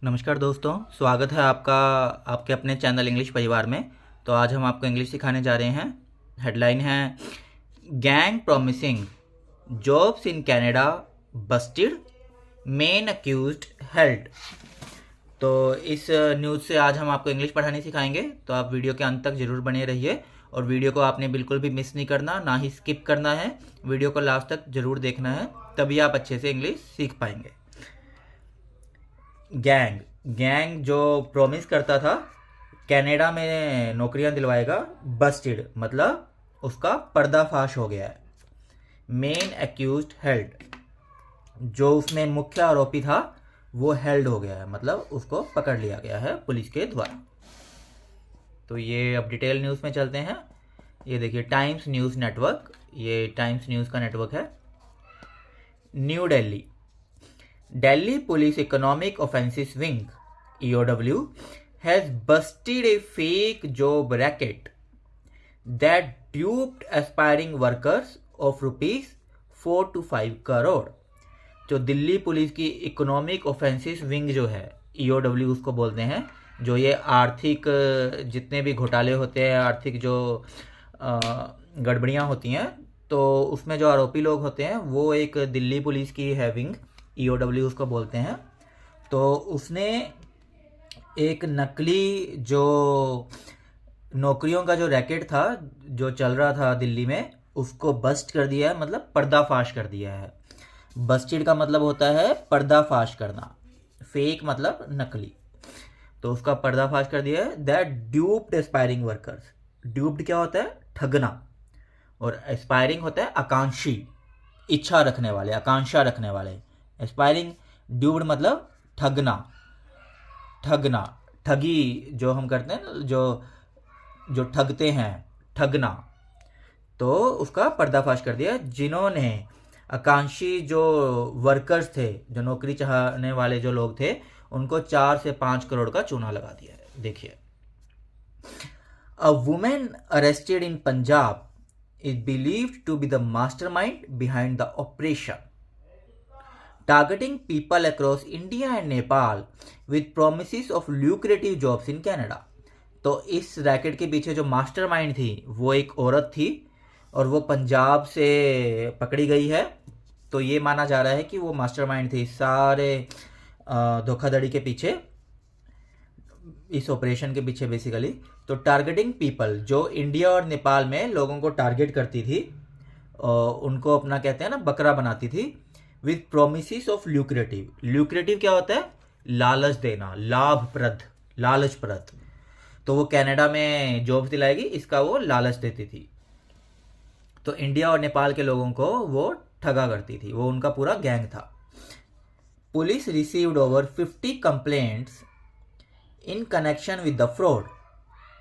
नमस्कार दोस्तों, स्वागत है आपका आपके अपने चैनल इंग्लिश परिवार में। तो आज हम आपको इंग्लिश सिखाने जा रहे हैं। हेडलाइन है gang promising jobs in Canada Busted main accused held. तो इस न्यूज़ से आज हम आपको इंग्लिश पढ़ानी सिखाएंगे, तो आप वीडियो के अंत तक ज़रूर बने रहिए और वीडियो को आपने बिल्कुल भी मिस नहीं करना, ना ही स्किप करना है। वीडियो को लास्ट तक ज़रूर देखना है, तभी आप अच्छे से इंग्लिश सीख पाएंगे। गैंग गैंग जो प्रॉमिस करता था कनाडा में नौकरियां दिलवाएगा, बस्टेड मतलब उसका पर्दाफाश हो गया है। मेन एक्यूज्ड हेल्ड, जो उसमें मुख्य आरोपी था वो हेल्ड हो गया है, मतलब उसको पकड़ लिया गया है पुलिस के द्वारा। तो ये अब डिटेल न्यूज़ में चलते हैं। ये देखिए टाइम्स न्यूज़ नेटवर्क, ये टाइम्स न्यूज़ का नेटवर्क है। New Delhi, Delhi Police Economic Offences Wing (EOW) has busted a fake job racket that duped aspiring workers of rupees 4 to 5 crore. जो दिल्ली पुलिस की इकोनॉमिक ऑफेंसिस विंग जो है, EOW उसको बोलते हैं, जो ये आर्थिक जितने भी घोटाले होते हैं, आर्थिक जो गड़बड़ियाँ होती हैं, तो उसमें जो आरोपी लोग होते हैं वो एक दिल्ली पुलिस की है विंग, EOW उसको बोलते हैं। तो उसने एक नकली जो नौकरियों का जो रैकेट था जो चल रहा था दिल्ली में, उसको बस्ट कर दिया है, मतलब पर्दाफाश कर दिया है। बस्टेड का मतलब होता है पर्दाफाश करना, फेक मतलब नकली। तो उसका पर्दाफाश कर दिया है। दैट ड्यूप्ड एस्पायरिंग वर्कर्स, ड्यूप्ड क्या होता है? ठगना, और एस्पायरिंग होता है आकांक्षी, इच्छा रखने वाले, आकांक्षा रखने वाले। एस्पायरिंग, ड्यूप्ड मतलब ठगना, ठगना, ठगी जो हम करते हैं ना, जो ठगते हैं, ठगना। तो उसका पर्दाफाश कर दिया। जिन्होंने आकांक्षी जो वर्कर्स थे, जो नौकरी चाहने वाले जो लोग थे, उनको 4 से 5 करोड़ का चूना लगा दिया है। देखिए, a women arrested in Punjab is believed to be the mastermind behind the operation, targeting people across India and Nepal with promises of lucrative jobs in Canada। तो इस रैकेट के पीछे जो मास्टरमाइंड थी वो एक औरत थी और वो पंजाब से पकड़ी गई है। तो ये माना जा रहा है कि वो मास्टरमाइंड थी सारे धोखाधड़ी के पीछे, इस ऑपरेशन के पीछे बेसिकली। तो टारगेटिंग पीपल, जो इंडिया और नेपाल में लोगों को टारगेट करती थी, उनको अपना कहते हैं ना बकरा बनाती थी, with promise of lucrative. Lucrative क्या होता है? लालच देना, लाभप्रद, लालचप्रद। तो वो कनाडा में जॉब दिलाएगी, इसका वो लालच देती थी। तो इंडिया और नेपाल के लोगों को वो ठगा करती थी, वो उनका पूरा गैंग था। Police received over 50 complaints in connection with the fraud.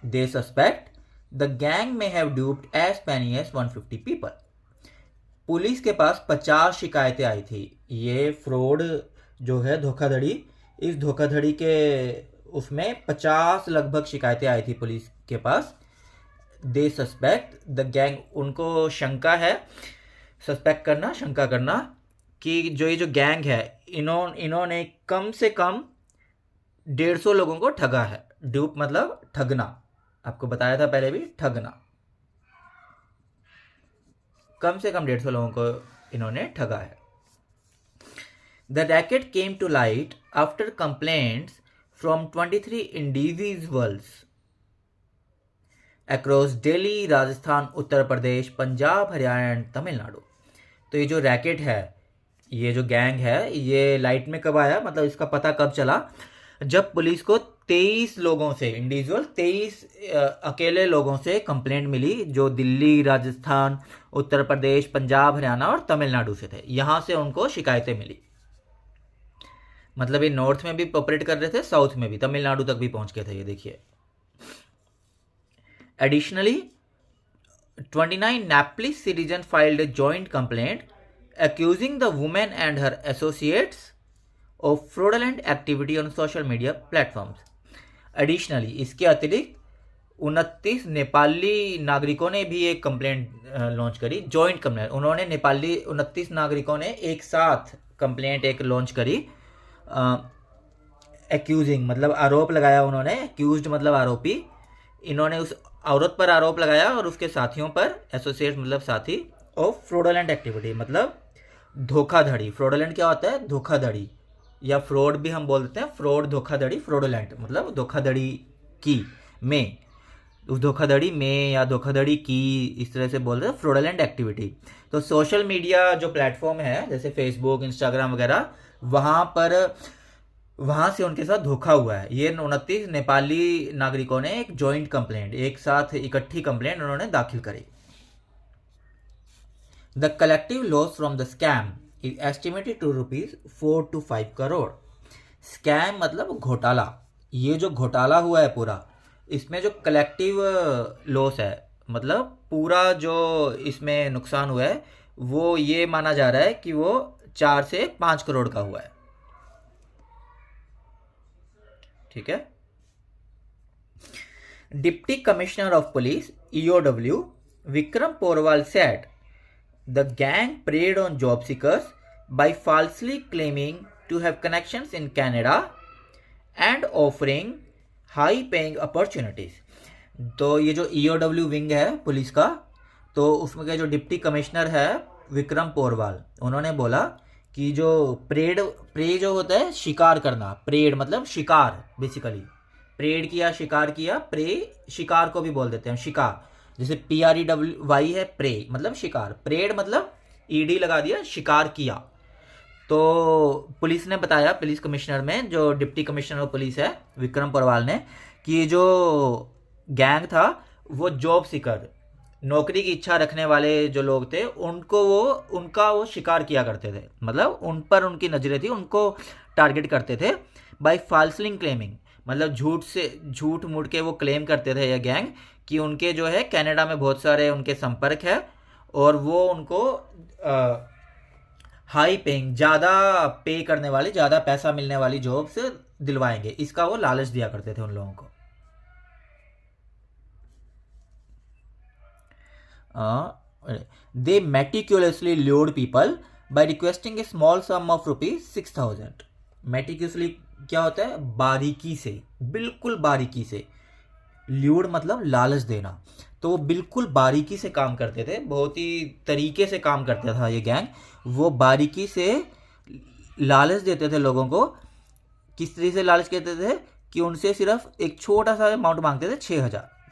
They suspect the gang में have duped as many as 150 people. Police के पास 50 शिकायतें आई थी। ये फ्रॉड जो है, धोखाधड़ी, इस धोखाधड़ी के उसमें 50 लगभग शिकायतें आई थी पुलिस के पास। दे सस्पेक्ट द गैंग, उनको शंका है, सस्पेक्ट करना, शंका करना, कि जो ये जो गैंग है, इन्होंने कम से कम 150 लोगों को ठगा है। ड्यूप मतलब ठगना, आपको बताया था पहले भी, ठगना। कम से कम 150 लोगों को इन्होंने ठगा है। The racket came to light after complaints from 23 individuals across Delhi, Rajasthan, Uttar Pradesh, Punjab, Haryana and Tamil Nadu. तो ये जो रैकेट है, ये जो गैंग है, ये लाइट में कब आया, मतलब इसका पता कब चला? जब पुलिस को 23 लोगों से, इंडिविजुअल 23 अकेले लोगों से कंप्लेंट मिली, जो दिल्ली, राजस्थान, उत्तर प्रदेश, पंजाब, हरियाणा और तमिलनाडु से थे। यहाँ से उनको शिकायतें मिली। मतलब ये नॉर्थ में भी ऑपरेट कर रहे थे, साउथ में भी, तमिलनाडु तक भी पहुंच गए थे। ये देखिए, additionally 29 Nepalese citizens filed a joint complaint accusing the woman and her associates of fraudulent activity on social media platforms। Additionally, इसके अतिरिक्त 29 नेपाली नागरिकों ने भी एक कंप्लेंट लॉन्च करी, जॉइंट कंप्लेंट। उन्होंने, नेपाली 29 नागरिकों ने एक साथ कंप्लेंट एक लॉन्च करी एक्यूजिंग मतलब आरोप लगाया उन्होंने, एक्यूज्ड मतलब आरोपी, इन्होंने उस औरत पर आरोप लगाया और उसके साथियों पर, एसोसिएट मतलब साथी, ऑफ फ्रॉडुलेंट एक्टिविटी मतलब धोखाधड़ी। फ्रॉडुलेंट क्या होता है? धोखाधड़ी, या फ्रॉड भी हम बोल देते हैं, फ्रॉड धोखाधड़ी, फ्रॉडुलेंट मतलब धोखाधड़ी की, में, उस धोखाधड़ी में या धोखाधड़ी की, इस तरह से बोल रहे हैं फ्रॉडुलेंट एक्टिविटी। तो सोशल मीडिया जो प्लेटफॉर्म है जैसे फेसबुक, इंस्टाग्राम वगैरह, वहाँ पर, वहाँ से उनके साथ धोखा हुआ है। ये 29 नेपाली नागरिकों ने एक जॉइंट कंप्लेंट, एक साथ इकट्ठी कंप्लेंट उन्होंने दाखिल करी। The collective loss from the scam is estimated to ₹4 to 5 crore. Scam मतलब घोटाला, ये जो घोटाला हुआ है पूरा, इसमें जो कलेक्टिव लॉस है मतलब पूरा जो इसमें नुकसान हुआ है, वो ये माना जा रहा है कि वो 4 से 5 करोड़ का हुआ है। ठीक है। Deputy commissioner of police EOW Vikram Porwal said the gang preyed on job seekers by falsely claiming to have connections in Canada and offering high paying opportunities। तो ये जो EOW विंग है पुलिस का, तो उसमें के जो डिप्टी कमिश्नर है विक्रम पोरवाल, उन्होंने बोला कि जो प्रे जो होता है शिकार करना, प्रेड मतलब शिकार, बेसिकली प्रेड किया, शिकार किया, प्रे शिकार को भी बोल देते हैं, शिकार, जैसे PREWY है, प्रे मतलब शिकार, प्रेड मतलब ED लगा दिया, शिकार किया। तो पुलिस ने बताया, पुलिस कमिश्नर में जो डिप्टी कमिश्नर ऑफ पुलिस है विक्रम पोरवाल ने, कि जो गैंग था वो जॉब सीकर, नौकरी की इच्छा रखने वाले जो लोग थे, उनका वो शिकार किया करते थे, मतलब उन पर उनकी नजरें थी, उनको टारगेट करते थे। बाय फाल्सली क्लेमिंग मतलब झूठ मूठ के वो क्लेम करते थे ये गैंग कि उनके जो है कनाडा में बहुत सारे उनके संपर्क है और वो उनको हाई पेइंग, ज़्यादा पे करने वाली, ज़्यादा पैसा मिलने वाली जॉब्स दिलवाएंगे, इसका वो लालच दिया करते थे उन लोगों को। They meticulously lured people by requesting a small sum of ₹6,000। Meticulously क्या होता है? बारीकी से, बिल्कुल बारीकी से। ल्यूड मतलब लालच देना, तो वो बिल्कुल बारीकी से काम करते थे, बहुत ही तरीके से काम करता था ये गैंग। वो बारीकी से लालच देते थे लोगों को। किस तरीके से लालच देते थे? कि उनसे सिर्फ एक छोटा सा अमाउंट मांगते थे,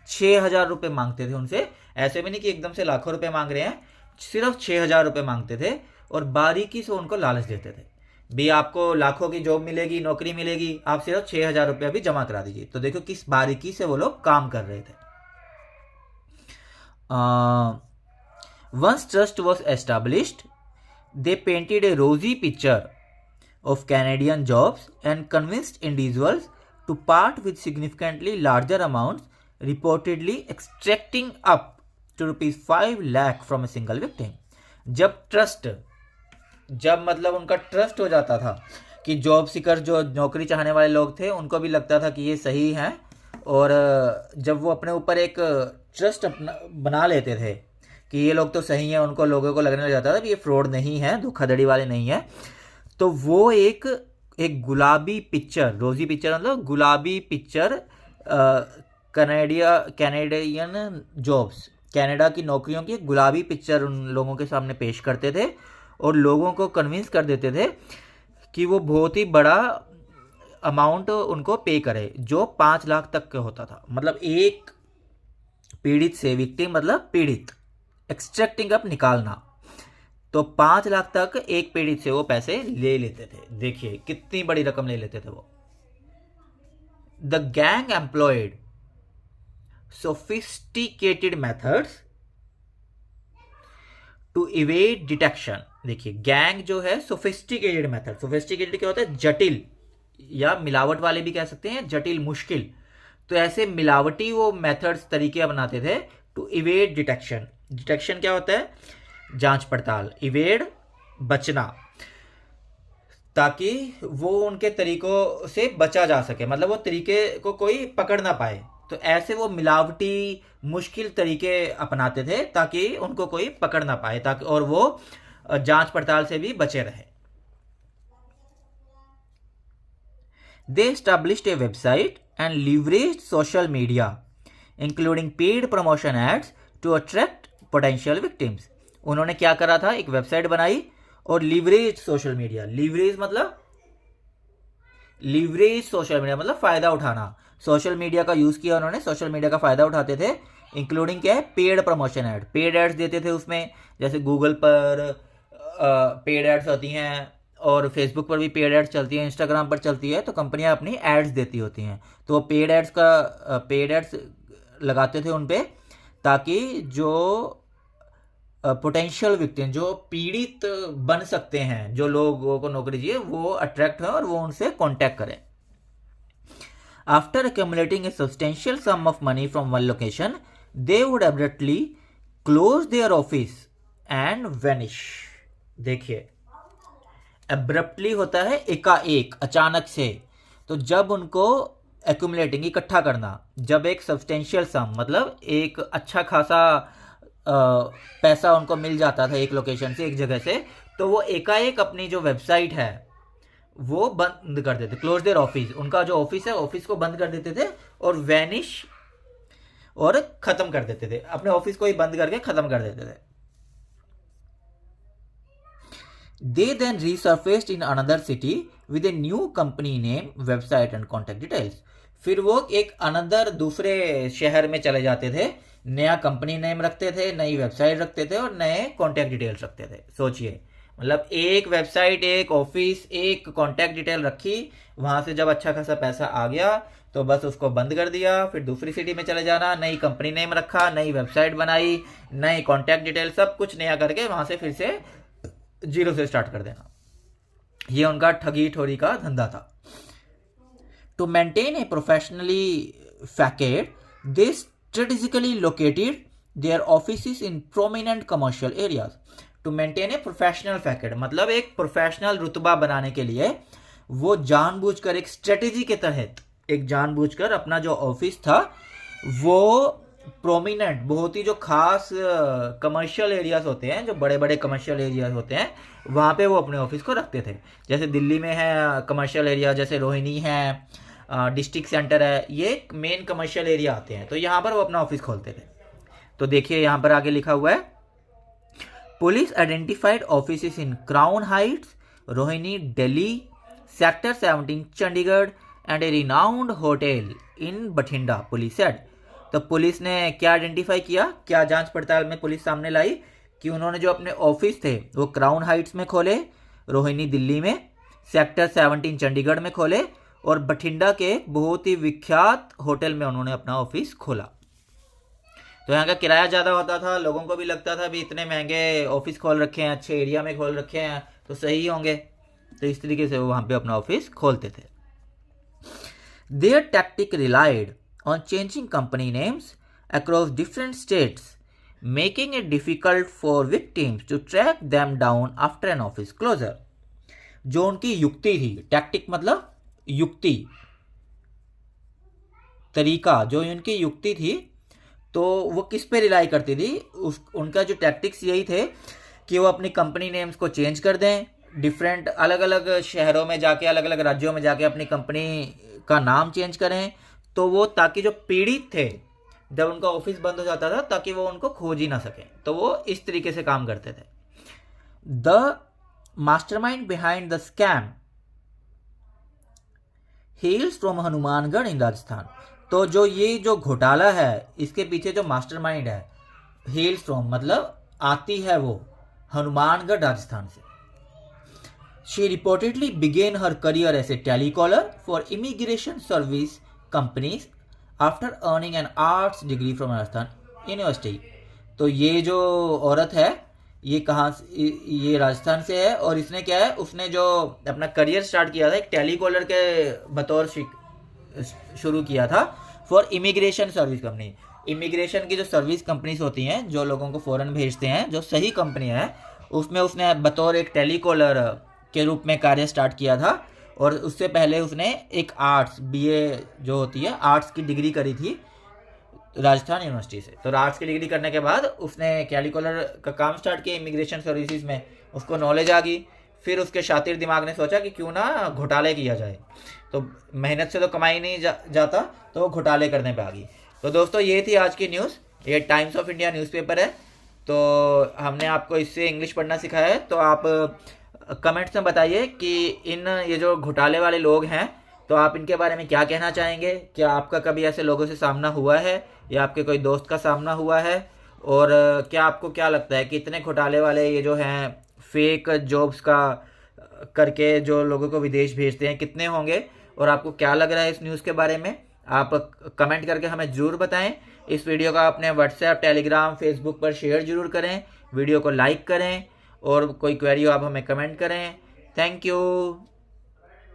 6,000 रुपये मांगते थे उनसे। ऐसे भी नहीं कि एकदम से लाखों रुपए मांग रहे हैं, सिर्फ 6,000 रुपये मांगते थे और बारीकी से उनको लालच देते थे, भी आपको लाखों की जॉब मिलेगी, नौकरी मिलेगी, आप सिर्फ 6,000 रुपया भी जमा करा दीजिए। तो देखो किस बारीकी से वो लोग काम कर रहे थे। Once trust was established, they painted a rosy picture of Canadian jobs and convinced individuals to part with significantly larger amounts, reportedly extracting up to ₹5 lakh from a single victim। जब मतलब उनका ट्रस्ट हो जाता था कि job seeker, जो नौकरी चाहने वाले लोग थे, उनको भी लगता था कि ये सही है, और जब वो अपने ऊपर एक ट्रस्ट बना लेते थे कि ये लोग तो सही हैं, उनको लोगों को लगने लग जाता था कि ये फ्रॉड नहीं है, धोखाधड़ी वाले नहीं है, तो वो एक गुलाबी पिक्चर, रोजी पिक्चर मतलब गुलाबी पिक्चर, कैनेडियन जॉब्स, कनाडा की नौकरियों की गुलाबी पिक्चर उन लोगों के सामने पेश करते थे और लोगों को कन्विंस कर देते थे कि वो बहुत ही बड़ा अमाउंट उनको पे करे, जो 5 लाख तक का होता था। मतलब एक पीड़ित से, विक्टिम मतलब पीड़ित, एक्सट्रैक्टिंग अप निकालना, तो 5 लाख तक एक पीड़ित से वो पैसे ले लेते थे। देखिए कितनी बड़ी रकम ले लेते थे वो। The gang employed sophisticated methods to evade detection. देखिए गैंग जो है, सोफिस्टिकेटेड मेथड, सोफिस्टिकेटेड क्या होता है? जटिल, या मिलावट वाले भी कह सकते हैं, जटिल, मुश्किल। तो ऐसे मिलावटी वो मेथड्स, तरीके अपनाते थे टू इवेड डिटेक्शन। डिटेक्शन क्या होता है? जांच पड़ताल, इवेड बचना, ताकि वो उनके तरीकों से बचा जा सके, मतलब वो तरीके को कोई पकड़ ना पाए। तो ऐसे वो मिलावटी मुश्किल तरीके अपनाते थे ताकि उनको कोई पकड़ ना पाए, ताकि और वो जांच पड़ताल से भी बचे रहे। They established a website and leveraged social media, including paid promotion ads, to attract potential victims. उन्होंने क्या करा था, एक वेबसाइट बनाई और leverage social media, leverage social media मतलब फायदा उठाना, सोशल मीडिया का यूज किया उन्होंने, सोशल मीडिया का फायदा उठाते थे, इंक्लूडिंग क्या है, paid promotion ad, paid ads देते थे उसमें, जैसे गूगल पर पेड एड्स होती हैं और फेसबुक पर भी पेड एड्स चलती है, इंस्टाग्राम पर चलती है, तो कंपनियां अपनी एड्स देती होती हैं, तो पेड एड्स लगाते थे उन पे, ताकि जो पोटेंशियल विक्टिम, जो पीड़ित बन सकते हैं, जो लोगों को नौकरी चाहिए, वो अट्रैक्ट हो और वो उनसे कांटेक्ट करें. After accumulating a substantial sum of money from one location, they would abruptly close their office and vanish. देखिए, abruptly होता है एकाएक, अचानक से. तो जब उनको accumulating, इकट्ठा करना, जब एक substantial sum मतलब एक अच्छा खासा पैसा उनको मिल जाता था एक लोकेशन से, एक जगह से, तो वो एकाएक अपनी जो वेबसाइट है वो बंद कर देते, क्लोज देयर ऑफिस, उनका जो ऑफिस है ऑफिस को बंद कर देते थे और वैनिश और खत्म कर देते थे, अपने ऑफिस को ही बंद करके खत्म कर देते थे. They then resurfaced in another city with a new company name, website and contact details. फिर वो एक अनदर दूसरे शहर में चले जाते थे, नया कंपनी नेम रखते थे, नई वेबसाइट रखते थे और नए कॉन्टैक्ट डिटेल्स रखते थे. सोचिए, मतलब एक वेबसाइट, एक ऑफिस, एक कॉन्टैक्ट डिटेल रखी, वहां से जब अच्छा खासा पैसा आ गया तो बस उसको बंद कर दिया, फिर दूसरी सिटी में चले जाना, नई कंपनी नेम रखा, नई वेबसाइट बनाई, नई कॉन्टैक्ट डिटेल, सब कुछ नया करके वहां से फिर से जीरो से स्टार्ट कर देना. ये उनका ठगी ठोरी का धंधा था. To maintain a professionally facade, they strategically located their offices in prominent commercial areas. To maintain a professional facade मतलब एक प्रोफेशनल रुतबा बनाने के लिए वो जानबूझकर एक स्ट्रेटेजी के तहत, एक जानबूझकर अपना जो ऑफिस था वो प्रोमिनेंट, बहुत ही जो खास कमर्शियल एरियाज होते हैं, जो बड़े बड़े कमर्शियल एरियाज होते हैं, वहाँ पे वो अपने ऑफिस को रखते थे. जैसे दिल्ली में है कमर्शियल एरिया, जैसे रोहिणी है, डिस्ट्रिक्ट सेंटर है, ये मेन कमर्शियल एरिया आते हैं, तो यहाँ पर वो अपना ऑफिस खोलते थे. तो देखिए यहाँ पर आगे लिखा हुआ है, police identified offices in crown Heights, Rohini Delhi, sector 17 Chandigarh and A renowned hotel in Bathinda, police said. तो पुलिस ने क्या आइडेंटिफाई किया, क्या जांच पड़ताल में पुलिस सामने लाई कि उन्होंने जो अपने ऑफिस थे वो क्राउन हाइट्स में खोले, रोहिणी दिल्ली में, सेक्टर 17 चंडीगढ़ में खोले और बठिंडा के बहुत ही विख्यात होटल में उन्होंने अपना ऑफिस खोला. तो यहाँ का किराया ज़्यादा होता था, लोगों को भी लगता था भी इतने महंगे ऑफिस खोल रखे हैं, अच्छे एरिया में खोल रखे हैं तो सही होंगे, तो इस तरीके से वो वहाँ पे अपना ऑफिस खोलते थे. Their tactic relied on changing company names across different states, making it difficult for victims to track them down after an office closure. जो उनकी युक्ति थी, टैक्टिक मतलब युक्ति, तरीका, जो उनकी युक्ति थी, तो वो किस पे रिलाई करती थी, उनका जो टैक्टिक्स यही थे कि वो अपनी कंपनी नेम्स को चेंज कर दें, डिफरेंट अलग अलग शहरों में जाके, अलग अलग राज्यों में जाके अपनी कंपनी का नाम चेंज करें, तो वो ताकि जो पीड़ित थे जब उनका ऑफिस बंद हो जाता था ताकि वो उनको खोज ही ना सके, तो वो इस तरीके से काम करते थे. The mastermind behind the scam hails from Hanumangarh in Rajasthan. तो जो ये जो घोटाला है इसके पीछे जो मास्टरमाइंड है, हेल्स फ्रॉम मतलब आती है वो हनुमानगढ़ राजस्थान से. She reportedly began her career as a telecaller for immigration service companies after earning an arts degree from Rajasthan University. तो ये जो औरत है ये कहाँ, ये राजस्थान से है और इसने क्या है, उसने जो अपना करियर स्टार्ट किया था एक टेलीकॉलर के बतौर शुरू किया था for immigration service company. Immigration की जो सर्विस कंपनीज होती हैं जो लोगों को फॉरेन भेजते हैं, जो सही कंपनी है, उसमें उसने बतौर एक टेलीकॉलर के रूप में कार्य स्टार्ट किया था. और उससे पहले उसने एक आर्ट्स बीए जो होती है आर्ट्स की डिग्री करी थी राजस्थान यूनिवर्सिटी से. तो आर्ट्स की डिग्री करने के बाद उसने टेलीकॉलर का काम स्टार्ट किया इमिग्रेशन सर्विसेज में, उसको नॉलेज आ गई, फिर उसके शातिर दिमाग ने सोचा कि क्यों ना घोटाले किया जाए. तो मेहनत से तो कमाई नहीं जाता, तो वो घोटाले करने पे आ गई। तो दोस्तों ये थी आज की न्यूज़। ये टाइम्स ऑफ इंडिया न्यूज़पेपर है, तो हमने आपको इससे इंग्लिश पढ़ना सिखाया है। तो आप कमेंट्स में बताइए कि इन ये जो घोटाले वाले लोग हैं, तो आप इनके बारे में क्या कहना चाहेंगे। क्या आपका कभी ऐसे लोगों से सामना हुआ है, या आपके कोई दोस्त का सामना हुआ है? और क्या आपको क्या लगता है कि इतने घोटाले वाले ये जो हैं फेक जॉब्स का करके जो लोगों को विदेश भेजते हैं, कितने होंगे? और आपको क्या लग रहा है इस न्यूज़ के बारे में? आप कमेंट करके हमें ज़रूर बताएं। इस वीडियो का अपने व्हाट्सएप, टेलीग्राम, फेसबुक पर शेयर ज़रूर करें, वीडियो को लाइक करें, और कोई क्वेरी हो आप हमें कमेंट करें। Thank you.